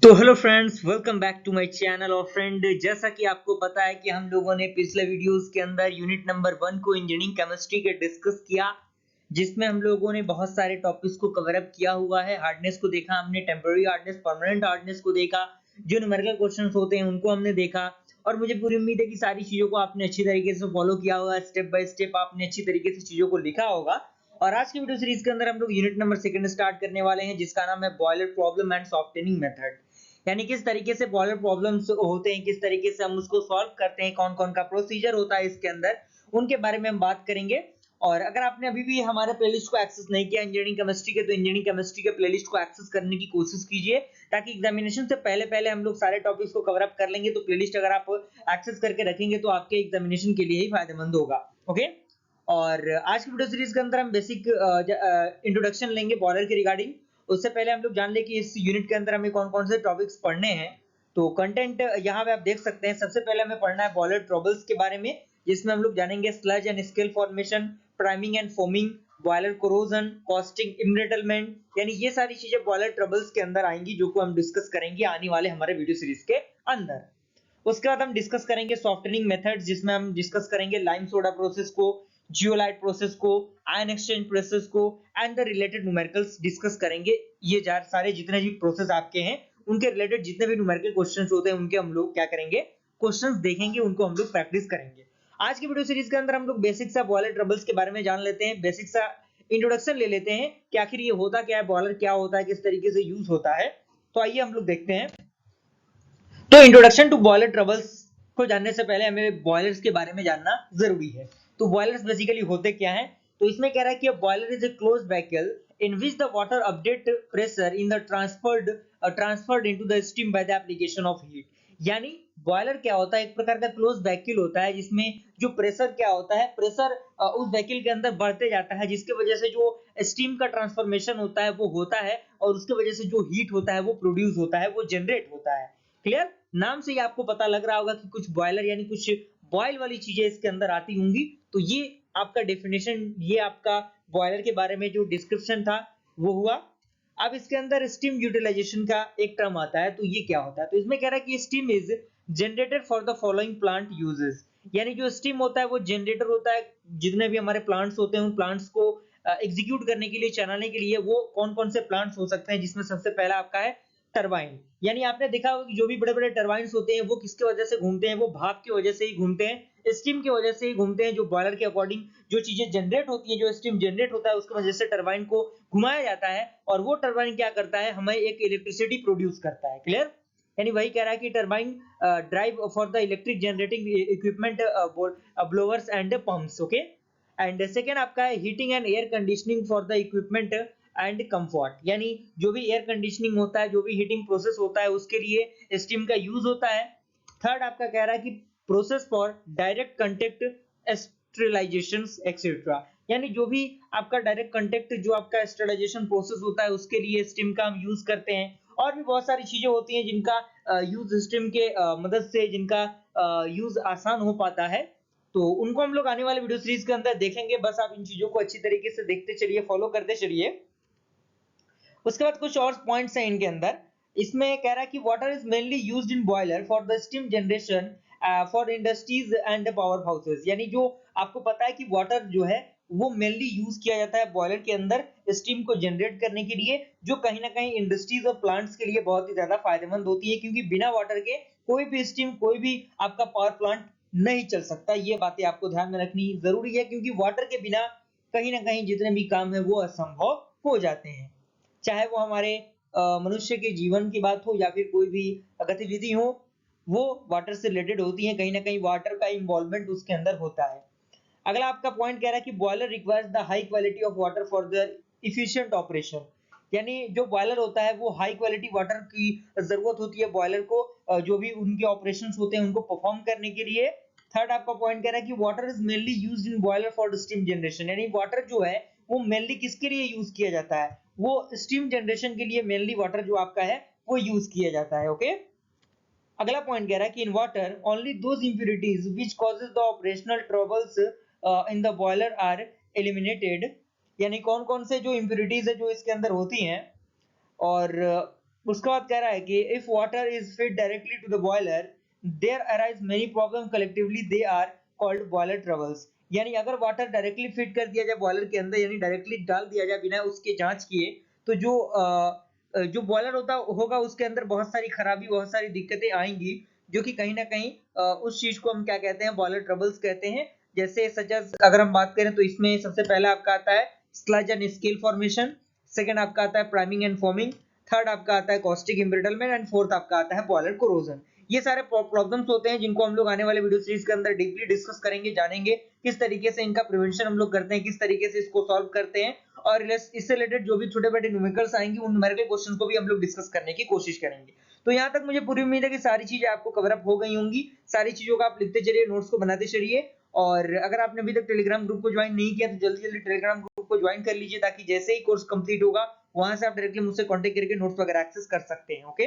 तो hello friends, welcome back to my channel. और friend, जैसा कि आपको पता है कि हम लोगों ने पिछले वीडियोस के अंदर यूनिट नंबर 1 को इंजीनियरिंग केमिस्ट्री के डिस्कस किया, जिसमें हम लोगों ने बहुत सारे टॉपिक्स को कवर अप किया हुआ है। हार्डनेस को देखा हमने, टेम्पररी हार्डनेस, परमानेंट हार्डनेस को देखा, जो न्यूमेरिकल क्वेश्चंस होते हैं उनको हमने देखा। और मुझे पूरी उम्मीद है कि सारी चीजों को आपने अच्छी तरीके से फॉलो किया होगा, स्टेप बाय स्टेप आपने अच्छी तरीके से चीजों को लिखा होगा। और आज की वीडियो सीरीज के अंदर हम लोग यूनिट नंबर 2 स्टार्ट करने वाले हैं, जिसका नाम है boiler problem and softening method. यानी किस तरीके से बॉयलर प्रॉब्लम्स होते हैं, किस तरीके से हम उसको सॉल्व करते हैं, कौन कौन का प्रोसीजर होता है इसके अंदर, उनके बारे में हम बात करेंगे। और अगर आपने अभी भी हमारे प्लेलिस्ट को एक्सेस नहीं किया इंजीनियरिंग केमिस्ट्री के, तो इंजीनियरिंग केमिस्ट्री के प्लेलिस्ट को एक्सेस करने की कोशिश कीजिए, ताकि एग्जामिनेशन से पहले पहले हम लोग सारे टॉपिक्स को कवर अप कर लेंगे। तो प्लेलिस्ट अगर आप एक्सेस करके रखेंगे तो आपके एग्जामिनेशन के लिए ही फायदेमंद होगा। ओके। और आज की वीडियो सीरीज के अंदर हम बेसिक इंट्रोडक्शन लेंगे बॉयलर के रिगार्डिंग। उससे पहले हम लोग जान ले कि इस यूनिट के अंदर हमें कौन कौन से टॉपिक्स पढ़ने हैं। तो कंटेंट यहाँ पे आप देख सकते हैं। सबसे पहले हमें पढ़ना है बॉयलर ट्रबल्स के बारे में, जिसमें हम लोग जानेंगे sludge and scale formation, priming and foaming, boiler corrosion, costing, embrittlement. यानी ये सारी चीजें बॉयलर ट्रबल्स के अंदर आएंगी, जो को हम डिस्कस करेंगे आने वाले हमारे वीडियो सीरीज के अंदर। उसके बाद हम डिस्कस करेंगे सॉफ्टनिंग मेथड्स, जिसमें हम डिस्कस करेंगे लाइम सोडा प्रोसेस को, जियोलाइट प्रोसेस को, आयन एक्सचेंज प्रोसेस को and the related numericals discuss करेंगे। ये सारे जितने भी प्रोसेस आपके हैं उनके रिलेटेड जितने भी न्यूमेरिकल क्वेश्चंस होते हैं उनके हम लोग क्या करेंगे, क्वेश्चंस देखेंगे, उनको हम लोग प्रैक्टिस करेंगे। आज की वीडियो सीरीज के अंदर हम लोग बेसिक सा बॉयलर ट्रबल्स के बारे में जान लेते हैं, बेसिक सा इंट्रोडक्शन ले लेते हैं कि आखिर ये होता क्या है, बॉयलर क्या होता है, किस तरीके से यूज होता है। तो आइए हम लोग देखते हैं। तो इंट्रोडक्शन टू बॉयलर ट्रबल्स को जानने से पहले हमें बॉयलर्स के बारे में जानना जरूरी है। तो बॉयलर्स बेसिकली होते क्या हैं? तो इसमें कह रहा है कि boiler is a closed vessel in which the water update pressure in the transferred into the steam by the application of heat। यानी बॉयलर क्या होता है? एक प्रकार का क्लोज वैक्यूल होता है, जिसमें जो प्रेशर क्या होता है, प्रेशर उस वैक्यूल के अंदर बढ़ते जाता है, जिसकी वजह से जो स्टीम का ट्रांसफॉर्मेशन होता है वो होता है, और उसकी वजह से जो हीट होता है वो प्रोड्यूस होता है, वो जनरेट होता है। क्लियर? नाम से ही आपको पता लग रहा होगा कि कुछ बॉयलर यानी कुछ बॉयल वाली चीजें इसके अंदर आती होंगी। तो ये आपका डेफिनेशन, ये आपका बॉयलर के बारे में जो डिस्क्रिप्शन था वो हुआ। अब इसके अंदर स्टीम यूटिलाइजेशन का एक टर्म आता है, तो ये क्या होता है? तो इसमें कह रहा है कि steam is generated for the following plant uses. यानी जो स्टीम होता है वो जनरेटर होता है, जितने भी हमारे प्लांट्स होते हैं उन प्लांट्स को एग्जीक्यूट करने के लिए, चलाने के लिए। वो कौन कौन से प्लांट्स हो सकते हैं? जिसमें सबसे पहला आपका है टरबाइन। यानी आपने देखा होगा कि जो भी बड़े बड़े टरबाइन्स होते हैं वो किसकी वजह से घूमते हैं? वो भाप की वजह से ही घूमते हैं, स्टीम की वजह से ही घूमते हैं। जो बॉयलर के अकॉर्डिंग जो चीजें जनरेट होती है, जो स्टीम जनरेट होता है, उसकी वजह से टरबाइन को घुमाया जाता है, और वो टरबाइन क्या करता है? हमें एक इलेक्ट्रिसिटी प्रोड्यूस करता है। क्लियर? यानी वही कह रहा है कि turbine drive for the electric generating equipment, blowers and pumps. Okay. And second आपका है heating and air conditioning for the equipment and comfort. यानी जो भी एयर कंडीशनिंग होता है, जो भी हीटिंग प्रोसेस होता है, उसके लिए स्टीम का यूज होता है। थर्ड आपका कह रहा है कि process for direct contact, sterilisation etcetera. यानी जो भी आपका डायरेक्ट कंटेक्ट, जो आपका स्टरलाइजेशन प्रोसेस होता है, उसके लिए स्टीम का हम यूज करते हैं। और भी बहुत सारी चीजें होती हैं जिनका यूज स्टीम के मदद से, जिनका यूज आसान हो पाता है। तो उनको हम लोग आने वाले वीडियो सीरीज के अंदर देखेंगे। बस आप इन चीजों को अच्छी तरीके से देखते चलिए, फॉलो करते चलिए। उसके बाद कुछ और पॉइंट्स हैं इनके अंदर। इसमें कह रहा है कि water is mainly used in boiler for the steam generation for industries and power houses. यानी जो आपको पता है कि वाटर जो है वो मेनली यूज किया जाता है बॉयलर के अंदर स्टीम को जनरेट करने के लिए, जो कहीं ना कहीं इंडस्ट्रीज और प्लांट्स के लिए बहुत ही ज्यादा फायदेमंद होती है, क्योंकि बिना वाटर के कोई भी स्टीम, कोई भी आपका पावर प्लांट नहीं चल सकता। ये बातें आपको ध्यान में रखनी जरूरी है, क्योंकि वाटर के बिना कहीं ना कहीं जितने भी काम है वो असंभव हो जाते हैं। चाहे वो हमारे मनुष्य के जीवन की बात हो या फिर कोई भी गतिविधि हो, वो वाटर से रिलेटेड होती है। कहीं ना कहीं वाटर का इन्वॉल्वमेंट उसके अंदर होता है। अगला आपका पॉइंट कह रहा है कि boiler requires the high quality of water for the efficient operation. यानी जो बॉयलर होता है वो हाई क्वालिटी वाटर की जरूरत होती है बॉयलर को, जो भी उनके ऑपरेशंस होते हैं उनको परफॉर्म करने के लिए। थर्ड आपका पॉइंट कह रहा है कि water is mainly used in boiler for steam generation. यानी वाटर जो है वो मेनली किसके लिए यूज किया जाता है? वो स्टीम जनरेशन के लिए मेनली वाटर जो आपका है वो यूज किया जाता है। ओके। अगला पॉइंट कह रहा है कि in water only those impurities which causes the operational troubles in the boiler are eliminated. यानी कौन कौन से जो इंप्यूरिटीज है जो इसके अंदर होती हैं, और उसके बाद कह रहा है कि if water is feed directly to the boiler there arise many problem collectively they are called boiler troubles. यानी अगर वाटर डायरेक्टली फीड कर दिया जाए बॉयलर के अंदर, यानी डायरेक्टली डाल दिया जाए बिना उसके जांच किए, तो जो बॉयलर होता होगा उसके अंदर बहुत सारी खराबी, बहुत सारी दिक्कतें आएंगी, जो कि कहीं ना कहीं उस चीज को हम क्या कहते हैं, बॉयलर ट्रबल्स कहते हैं। जैसे सच अगर हम बात करें तो इसमें सबसे पहला आपका आता है sludge and scale formation, second आपका आता है प्राइमिंग एंड फॉर्मिंग, थर्ड आपका आता है कॉस्टिक इम्ब्रिटलमेंट एंड फोर्थ आपका आता है बॉयलर कोरोजन। ये सारे प्रॉब्लम्स होते हैं जिनको हम लोग आने वाले वीडियो सीरीज के अंदर डीपली डिस्कस करेंगे, जानेंगे किस तरीके से इनका प्रिवेंशन हम लोग करते हैं, किस तरीके से इसको सॉल्व करते हैं, और इससे रिलेटेड जो भी छोटे बड़े न्यूमेरिकल्स आएंगे उन न्यूमेरिकल क्वेश्चन को भी हम लोग डिस्कस करने की कोशिश करेंगे। तो यहाँ तक मुझे पूरी उम्मीद है कि सारी चीजें आपको कवर अप हो गई होंगी। सारी चीजों का आप लिखते चलिए, नोट्स को बनाते चलिए, और अगर आपने अभी तक टेलीग्राम ग्रुप को ज्वाइन नहीं किया तो जल्दी जल्दी टेलीग्राम ग्रुप को ज्वाइन कर लीजिए, ताकि जैसे ही कोर्स कंप्लीट होगा वहां से आप डायरेक्टली मुझसे कांटेक्ट करके नोट्स वगैरह एक्सेस कर सकते हैं। ओके।